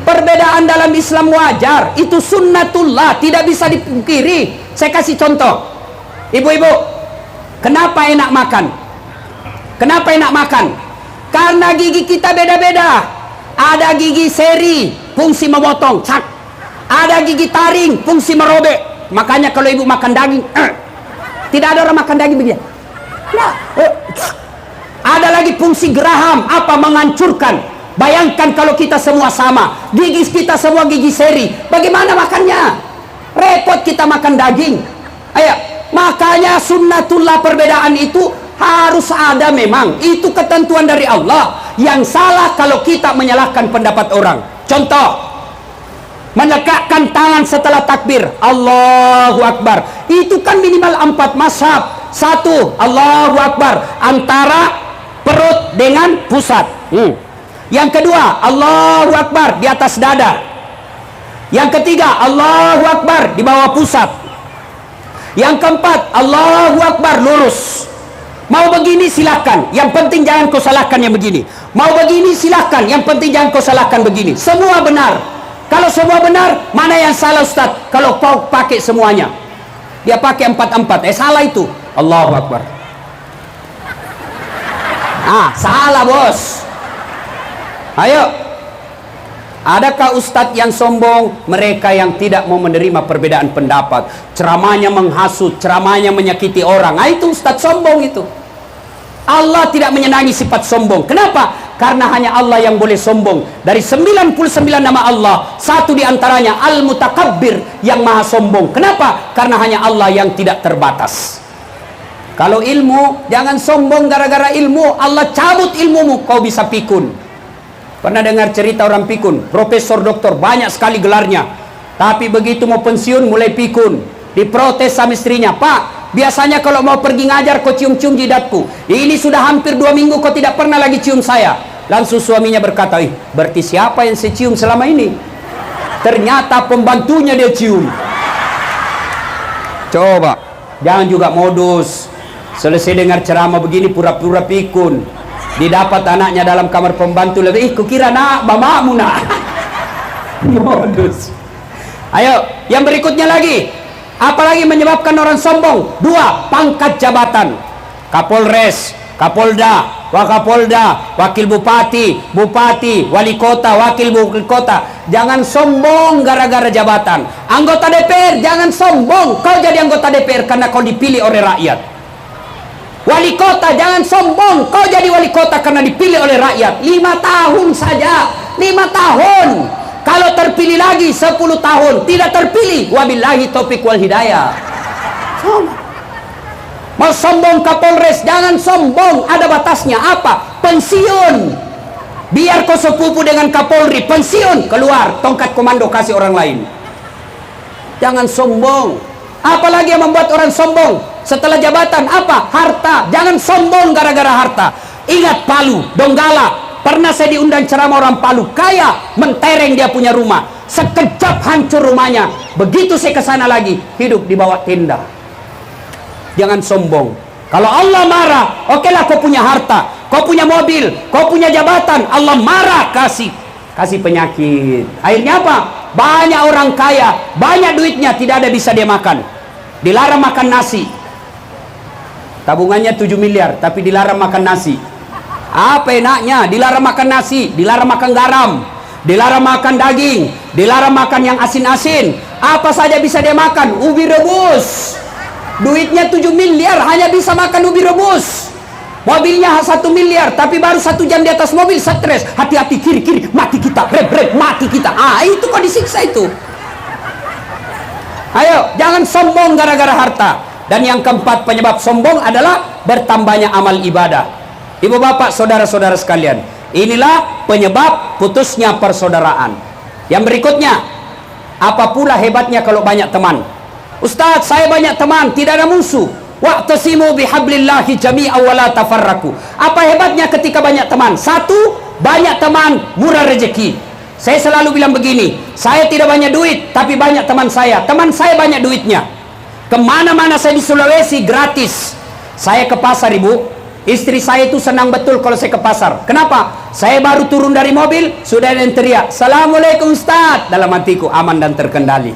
Perbedaan dalam Islam wajar, itu sunnatullah, tidak bisa dipungkiri. Saya kasih contoh. Ibu-ibu, kenapa enak makan? Kenapa enak makan? Karena gigi kita beda-beda. Ada gigi seri, fungsi memotong, cak. Ada gigi taring, fungsi merobek. Makanya kalau ibu makan daging, tidak ada orang makan daging begini. Nah, ada lagi fungsi geraham, apa? Menghancurkan. Bayangkan kalau kita semua sama, gigi kita semua gigi seri, bagaimana makannya? Repot kita makan daging. Ayo, makanya sunnatullah, perbedaan itu harus ada memang. Itu ketentuan dari Allah. Yang salah kalau kita menyalahkan pendapat orang. Contoh, melekatkan tangan setelah takbir, Allahu Akbar. Itu kan minimal 4 mazhab. 1, Allahu Akbar, antara perut dengan pusat. Yang kedua, Allahu Akbar di atas dada. Yang ketiga, Allahu Akbar di bawah pusat. Yang keempat, Allahu Akbar lurus. Mau begini silakan, yang penting jangan kau salahkan yang begini. Mau begini silakan, yang penting jangan kau salahkan begini. Semua benar. Kalau semua benar, mana yang salah Ustaz? Kalau kau pakai semuanya. Dia pakai 4-4, salah itu. Allahu Akbar. Salah bos. Ayo, adakah ustadz yang sombong? Mereka yang tidak mau menerima perbedaan pendapat, ceramahnya menghasut, ceramahnya menyakiti orang. Itu ustadz sombong itu. Allah tidak menyenangi sifat sombong. Kenapa? Karena hanya Allah yang boleh sombong. Dari 99 nama Allah, satu diantaranya Al-Mutakabbir, yang maha sombong. Kenapa? Karena hanya Allah yang tidak terbatas. Kalau ilmu, jangan sombong gara-gara ilmu. Allah cabut ilmumu, kau bisa pikun. Pernah dengar cerita orang pikun? Profesor, doktor, banyak sekali gelarnya. Tapi begitu mau pensiun, mulai pikun. Diprotes sama istrinya, Pak, biasanya kalau mau pergi ngajar, kau cium-cium jidatku. Ini sudah hampir 2 minggu, kau tidak pernah lagi cium saya. Langsung suaminya berkata, berarti siapa yang saya cium selama ini? Ternyata pembantunya dia cium. Coba, jangan juga modus. Selesai dengar ceramah begini, pura-pura pikun. Didapat anaknya dalam kamar pembantu lagi. Kukira nak, mamamu nak. Modus. Ayo, yang berikutnya lagi. Apalagi menyebabkan orang sombong? 2, pangkat jabatan. Kapolres, Kapolda, Wakapolda, Wakil Bupati, Bupati, Wali Kota, Wakil Wali Kota. Jangan sombong gara-gara jabatan. Anggota DPR, jangan sombong. Kau jadi anggota DPR karena kau dipilih oleh rakyat. Wali kota, jangan sombong. Kau jadi wali kota karena dipilih oleh rakyat. 5 tahun saja. 5 tahun. Kalau terpilih lagi 10 tahun. Tidak terpilih, wabillahi taufiq wal hidayah. Mau sombong Kapolres, jangan sombong. Ada batasnya. Apa? Pensiun. Biar kau sepupu dengan Kapolri, pensiun, keluar, tongkat komando kasih orang lain. Jangan sombong. Apalagi yang membuat orang sombong setelah jabatan? Apa? Harta. Jangan sombong gara-gara harta. Ingat Palu, Donggala. Pernah saya diundang ceramah orang Palu, kaya, mentereng dia punya rumah. Sekejap hancur rumahnya. Begitu saya ke sana lagi, hidup di bawah tenda. Jangan sombong. Kalau Allah marah, okelah kau punya harta, kau punya mobil, kau punya jabatan, Allah marah, kasih penyakit. Akhirnya apa? Banyak orang kaya, banyak duitnya, tidak ada bisa dia makan. Dilarang makan nasi. Tabungannya 7 miliar, tapi dilarang makan nasi. Apa enaknya? Dilarang makan nasi, dilarang makan garam, dilarang makan daging, dilarang makan yang asin-asin. Apa saja bisa dia makan? Ubi rebus. Duitnya 7 miliar, hanya bisa makan ubi rebus. Mobilnya 1 miliar, tapi baru 1 jam di atas mobil, stres. Hati-hati, kiri, mati kita, rep, mati kita. Itu kok disiksa itu. Ayo, jangan sombong gara-gara harta. Dan yang keempat penyebab sombong adalah bertambahnya amal ibadah. Ibu bapak, saudara-saudara sekalian, inilah penyebab putusnya persaudaraan. Yang berikutnya, apa pula hebatnya kalau banyak teman? Ustaz, saya banyak teman, tidak ada musuh. Wa'tasimu bihablillahi jami'an wa la tafarraku. Apa hebatnya ketika banyak teman? Satu, banyak teman, murah rezeki. Saya selalu bilang begini, saya tidak banyak duit, tapi banyak teman saya. Teman saya banyak duitnya. Kemana-mana saya di Sulawesi, gratis. Saya ke pasar, ibu. Istri saya itu senang betul kalau saya ke pasar. Kenapa? Saya baru turun dari mobil, sudah ada yang teriak, Assalamualaikum Ustaz. Dalam hatiku, aman dan terkendali.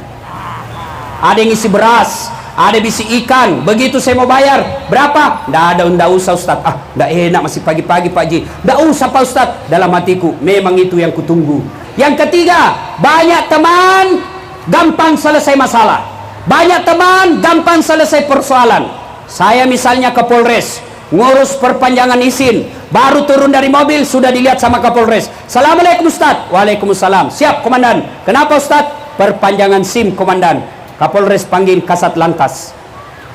Ada yang isi beras, ada bisi ikan. Begitu saya mau bayar, berapa? Nggak usah Ustaz. Nggak enak, masih pagi-pagi Pak Ji. Nggak usah Pak Ustaz. Dalam hatiku, memang itu yang kutunggu. Yang ketiga, banyak teman, gampang selesai masalah. Banyak teman, gampang selesai persoalan. Saya misalnya ke Polres, ngurus perpanjangan izin, baru turun dari mobil, sudah dilihat sama Kapolres. Assalamualaikum Ustaz. Waalaikumsalam. Siap Komandan. Kenapa Ustaz? Perpanjangan SIM Komandan. Kapolres panggil Kasat Lantas.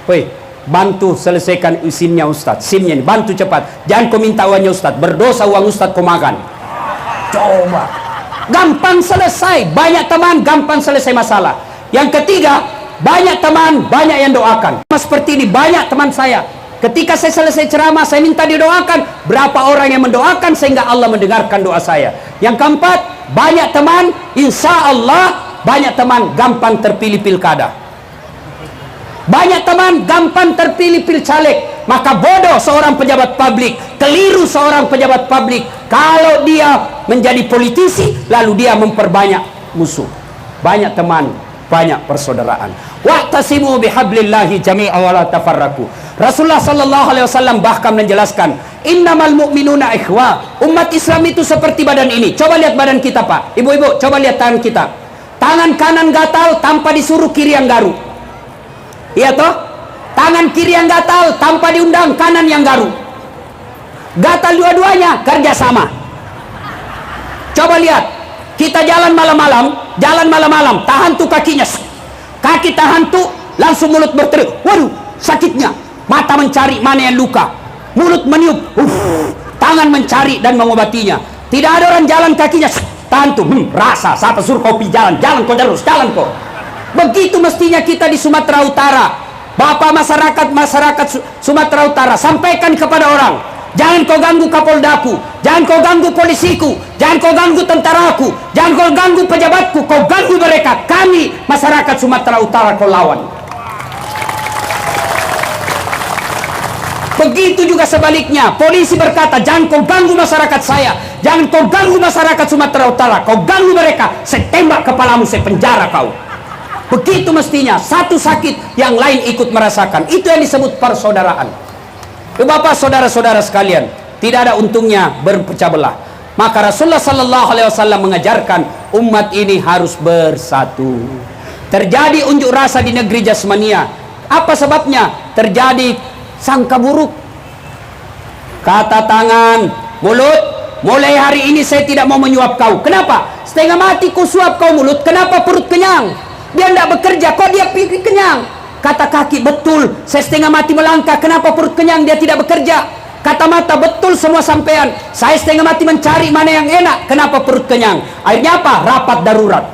Woi, bantu selesaikan izinnya Ustaz, SIM-nya ini, bantu cepat. Jangan kau minta uangnya Ustaz, berdosa uang Ustaz kau makan. Coba, gampang selesai. Banyak teman, gampang selesai masalah. Yang ketiga, banyak teman, banyak yang doakan. Seperti ini, banyak teman saya. Ketika saya selesai ceramah, saya minta didoakan. Berapa orang yang mendoakan sehingga Allah mendengarkan doa saya. Yang keempat, banyak teman, insya Allah. Banyak teman, gampang terpilih pilkada. Banyak teman, gampang terpilih pilcaleg. Maka bodoh seorang pejabat publik, keliru seorang pejabat publik kalau dia menjadi politisi lalu dia memperbanyak musuh. Banyak teman, banyak persaudaraan. Wa'tasimu bihablillahi jami'an wa la tafarraku. Rasulullah sallallahu alaihi wasallam bahkan menjelaskan, innamal mu'minuna ikhwa. Umat Islam itu seperti badan ini. Coba lihat badan kita, Pak. Ibu-ibu, coba lihat tangan kita. Tangan kanan gatal tanpa disuruh kiri yang garu. Iya toh? Tangan kiri yang gatal tanpa diundang kanan yang garu. Gatal dua-duanya, kerjasama. Coba lihat, kita jalan malam-malam, tahan tuh kakinya. Kaki tahan tuh, langsung mulut berteriak. Waduh, sakitnya. Mata mencari mana yang luka. Mulut meniup. Tangan mencari dan mengobatinya. Tidak ada orang jalan kakinya. Tahan tuh, rasa, siapa suruh kopi jalan kau terus, jalan kau. Begitu mestinya kita di Sumatera Utara. Bapak masyarakat Sumatera Utara, sampaikan kepada orang, jangan kau ganggu Kapoldaku, jangan kau ganggu polisiku, jangan kau ganggu tentaraku, jangan kau ganggu pejabatku, kau ganggu mereka. Kami masyarakat Sumatera Utara kau lawan. Begitu juga sebaliknya, polisi berkata, jangan kau ganggu masyarakat saya, jangan kau ganggu masyarakat Sumatera Utara, kau ganggu mereka, saya tembak kepalamu, saya penjara kau. Begitu mestinya, satu sakit, yang lain ikut merasakan. Itu yang disebut persaudaraan. Bapak, saudara-saudara sekalian, tidak ada untungnya berpecah belah. Maka Rasulullah sallallahu alaihi wasallam mengajarkan umat ini harus bersatu. Terjadi unjuk rasa di negeri Jasmania. Apa sebabnya? Terjadi sangka buruk. Kata tangan, mulut, mulai hari ini saya tidak mau menyuap kau. Kenapa? Setengah mati ku suap kau mulut, kenapa perut kenyang? Dia tidak bekerja, kok dia pikir kenyang? Kata kaki, betul, saya setengah mati melangkah, kenapa perut kenyang? Dia tidak bekerja. Kata mata, betul semua sampean, saya setengah mati mencari mana yang enak, kenapa perut kenyang? Akhirnya apa? Rapat darurat.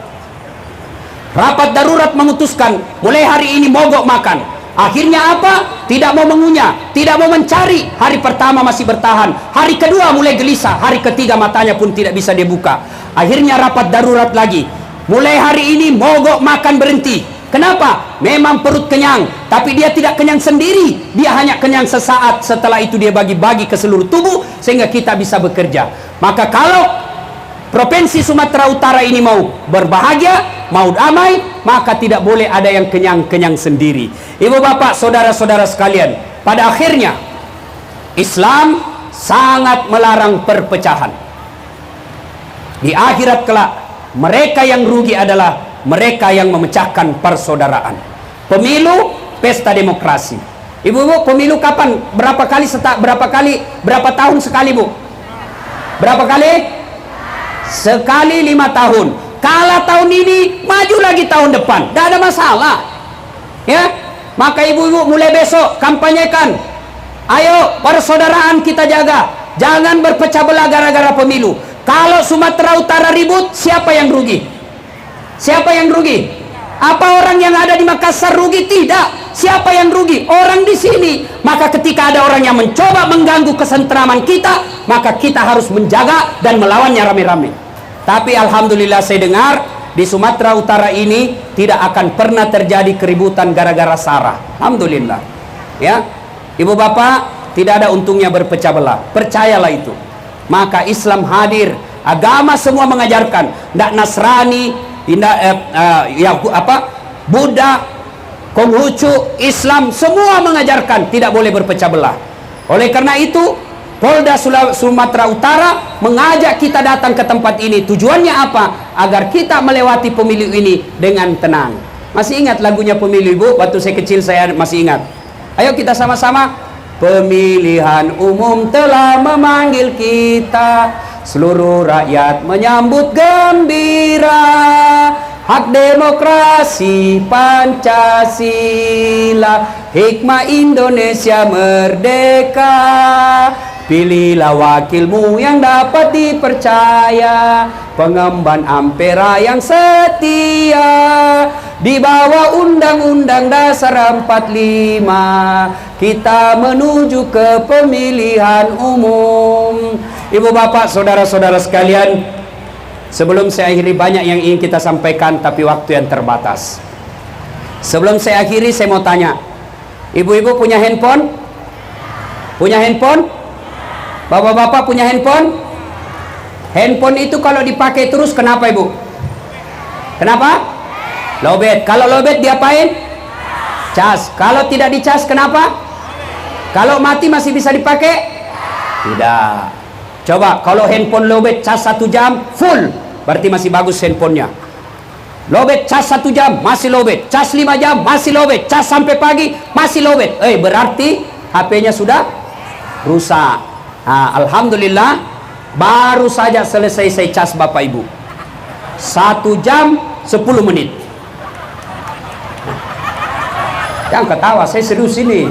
Rapat darurat memutuskan mulai hari ini mogok makan. Akhirnya apa? Tidak mau mengunyah, tidak mau mencari. Hari pertama masih bertahan, hari kedua mulai gelisah, hari ketiga matanya pun tidak bisa dibuka. Akhirnya rapat darurat lagi. Mulai hari ini mogok makan berhenti. Kenapa? Memang perut kenyang, tapi dia tidak kenyang sendiri. Dia hanya kenyang sesaat, setelah itu dia bagi-bagi ke seluruh tubuh sehingga kita bisa bekerja. Maka kalau Provinsi Sumatera Utara ini mau berbahagia, mau damai, maka tidak boleh ada yang kenyang-kenyang sendiri. Ibu bapak, saudara-saudara sekalian, pada akhirnya Islam sangat melarang perpecahan. Di akhirat kelak, mereka yang rugi adalah mereka yang memecahkan persaudaraan. Pemilu, pesta demokrasi. Ibu-ibu, pemilu kapan? Berapa tahun sekali, Bu? Berapa kali? Sekali 5 tahun. Kalah tahun ini, maju lagi tahun depan, tidak ada masalah, ya. Maka ibu-ibu mulai besok kampanyekan, ayo persaudaraan kita jaga, jangan berpecah belah gara-gara pemilu. Kalau Sumatera Utara ribut, siapa yang rugi? Siapa yang rugi? Apa orang yang ada di Makassar rugi? Tidak. Siapa yang rugi? Orang di sini. Maka ketika ada orang yang mencoba mengganggu kesentraman kita, maka kita harus menjaga dan melawannya rame-rame. Tapi alhamdulillah saya dengar di Sumatera Utara ini tidak akan pernah terjadi keributan gara-gara sara. Alhamdulillah. Ya, ibu bapak, tidak ada untungnya berpecah belah. Percayalah itu. Maka Islam hadir, agama semua mengajarkan. Tidak Nasrani, tidak Buddha, Konghucu, Islam semua mengajarkan tidak boleh berpecah belah. Oleh karena itu Polda Sumatera Utara mengajak kita datang ke tempat ini. Tujuannya apa? Agar kita melewati pemilu ini dengan tenang. Masih ingat lagunya pemilu, Ibu? Waktu saya kecil saya masih ingat. Ayo kita sama-sama. Pemilihan umum telah memanggil kita, seluruh rakyat menyambut gembira. Hak demokrasi Pancasila, hikmah Indonesia merdeka. Pilihlah wakilmu yang dapat dipercaya, pengemban ampera yang setia, di bawah Undang-Undang Dasar 45 kita menuju ke pemilihan umum. Ibu bapak, saudara-saudara sekalian, sebelum saya akhiri, banyak yang ingin kita sampaikan tapi waktu yang terbatas. Sebelum saya akhiri, saya mau tanya, ibu-ibu punya handphone? Punya handphone? Bapak-bapak punya handphone? Handphone itu kalau dipakai terus kenapa, Ibu? Kenapa? Lowbat. Kalau lowbat diapain? Cas. Kalau tidak dicas kenapa? Kalau mati masih bisa dipakai? Tidak. Coba kalau handphone lowbat cas 1 jam full, berarti masih bagus handphonenya. Lowbat cas 1 jam masih lowbat, cas 5 jam masih lowbat, cas sampai pagi masih lowbat. Berarti HP-nya sudah rusak. Alhamdulillah baru saja selesai saya cas Bapak Ibu 1 jam 10 menit. Jangan ketawa, saya serius ini.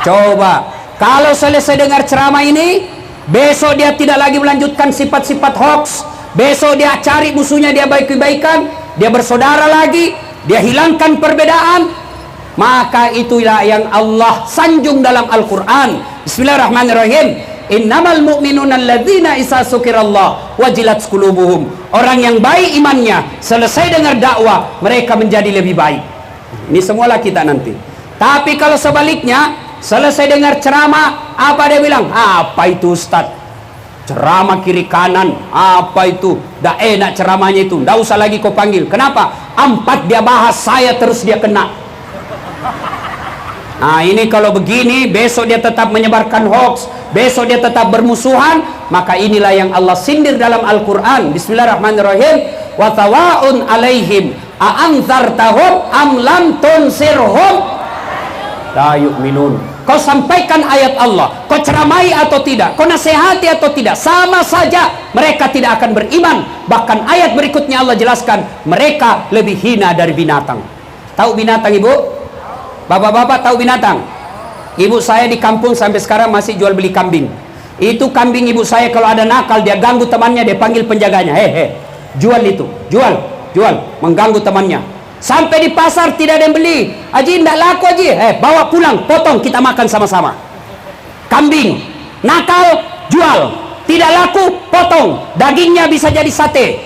Coba kalau selesai dengar ceramah ini, besok dia tidak lagi melanjutkan sifat-sifat hoax. Besok dia cari musuhnya, dia baik-baikan, dia bersaudara lagi, dia hilangkan perbedaan. Maka itulah yang Allah sanjung dalam Al-Quran. Bismillahirrahmanirrahim. Innamal mu'minuna alladzina isa sukirallah wajilat qulubuhum. Orang yang baik imannya, selesai dengar dakwah, mereka menjadi lebih baik. Ini semualah kita nanti. Tapi kalau sebaliknya, selesai dengar ceramah, apa dia bilang? Apa itu Ustaz? Ceramah kiri kanan, apa itu? Dah enak ceramahnya itu, dah usah lagi kau panggil. Kenapa? 4 dia bahas, saya terus dia kena. Nah ini kalau begini, besok dia tetap menyebarkan hoax, besok dia tetap bermusuhan. Maka inilah yang Allah sindir dalam Al-Quran. Bismillahirrahmanirrahim. Wa tawa'un alaihim a'anzartahum am lam tunsirhum la yu'minun. Kau sampaikan ayat Allah, kau ceramai atau tidak, kau nasihati atau tidak, sama saja mereka tidak akan beriman. Bahkan ayat berikutnya Allah jelaskan, mereka lebih hina dari binatang. Tahu binatang, Ibu? Bapak-bapak tahu binatang? Ibu saya di kampung sampai sekarang masih jual beli kambing. Itu kambing ibu saya kalau ada nakal, dia ganggu temannya, dia panggil penjaganya, jual itu, jual. jual, mengganggu temannya. Sampai di pasar tidak ada yang beli. Haji, tidak laku haji. Bawa pulang, potong, kita makan sama-sama. Kambing, nakal, jual. Tidak laku, potong. Dagingnya bisa jadi sate.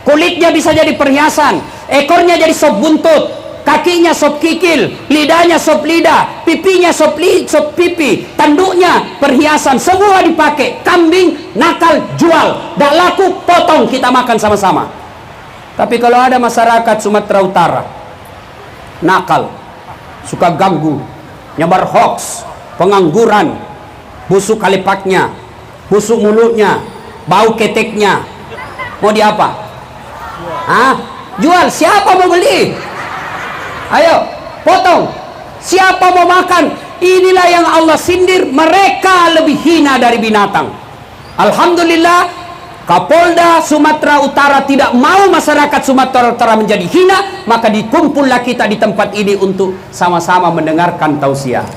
Kulitnya bisa jadi perhiasan. Ekornya jadi sop buntut. Kakinya sop kikil. Lidahnya sop lidah. Pipinya sop pipi. Tanduknya perhiasan. Semua dipakai. Kambing, nakal, jual. Tidak laku, potong, kita makan sama-sama. Tapi kalau ada masyarakat Sumatera Utara nakal, suka ganggu, nyebar hoax, pengangguran, busuk kalipaknya, busuk mulutnya, bau keteknya, mau diapa? Jual. Siapa mau beli? Ayo, potong. Siapa mau makan? Inilah yang Allah sindir, mereka lebih hina dari binatang. Alhamdulillah, Kapolda Sumatera Utara tidak mau masyarakat Sumatera Utara menjadi hina, maka dikumpullah kita di tempat ini untuk sama-sama mendengarkan tausiah.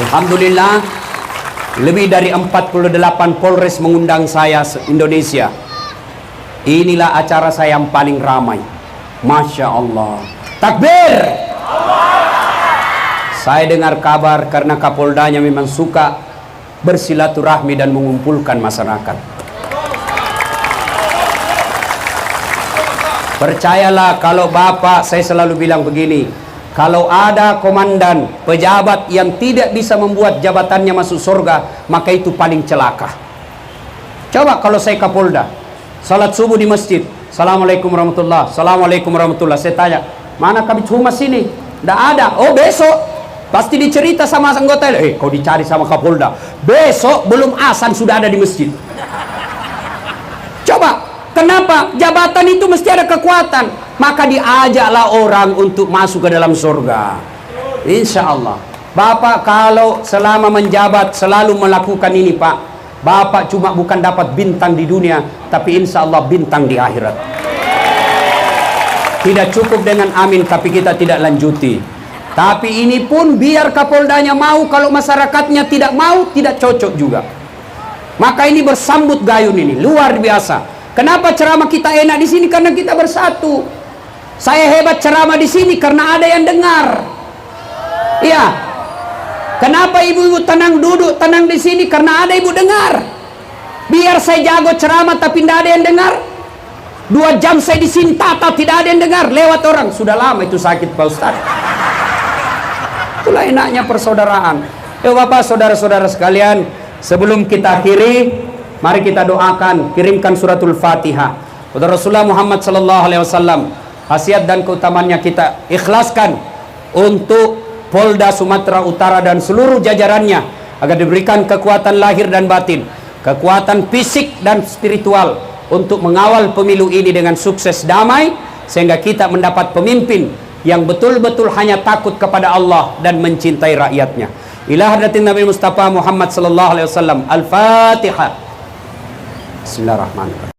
Alhamdulillah, lebih dari 48 Polres mengundang saya se-Indonesia. Inilah acara saya yang paling ramai. Masya Allah. Takbir. Saya dengar kabar karena Kapoldanya memang suka bersilaturahmi dan mengumpulkan masyarakat. Percayalah, kalau Bapak, saya selalu bilang begini, kalau ada komandan, pejabat yang tidak bisa membuat jabatannya masuk surga, maka itu paling celaka. Coba kalau saya Kapolda, salat subuh di masjid, Assalamualaikum warahmatullah, Assalamualaikum warahmatullah, saya tanya, mana Kabid Humas ini? Tidak ada. Oh, besok pasti dicerita sama anggota, kau dicari sama Kapolda. Besok belum azan sudah ada di masjid. Coba, kenapa? Jabatan itu mesti ada kekuatan. Maka diajaklah orang untuk masuk ke dalam surga. Insya Allah. Bapak kalau selama menjabat selalu melakukan ini, Pak, Bapak cuma bukan dapat bintang di dunia, tapi insya Allah bintang di akhirat. Tidak cukup dengan amin, tapi kita tidak lanjuti. Tapi ini pun biar Kapoldanya mau, kalau masyarakatnya tidak mau, tidak cocok juga. Maka ini bersambut gayun ini, luar biasa. Kenapa ceramah kita enak di sini? Karena kita bersatu. Saya hebat ceramah di sini karena ada yang dengar. Iya. Kenapa ibu-ibu tenang duduk, tenang di sini? Karena ada ibu dengar. Biar saya jago ceramah tapi tidak ada yang dengar. 2 jam saya di sini tata, tidak ada yang dengar. Lewat orang, sudah lama itu sakit Pak Ustaz. Itulah enaknya persaudaraan. Bapak, saudara-saudara sekalian, sebelum kita akhiri, mari kita doakan, kirimkan suratul Fatihah kepada Rasulullah Muhammad sallallahu alaihi wasallam. Khasiat dan keutamanya kita ikhlaskan untuk Polda Sumatera Utara dan seluruh jajarannya, agar diberikan kekuatan lahir dan batin, kekuatan fisik dan spiritual untuk mengawal pemilu ini dengan sukses damai, sehingga kita mendapat pemimpin yang betul-betul hanya takut kepada Allah dan mencintai rakyatnya. Ila hadratin Nabi Mustafa Muhammad sallallahu alaihi wasallam. Al-Fatihah. Bismillahirrahmanirrahim.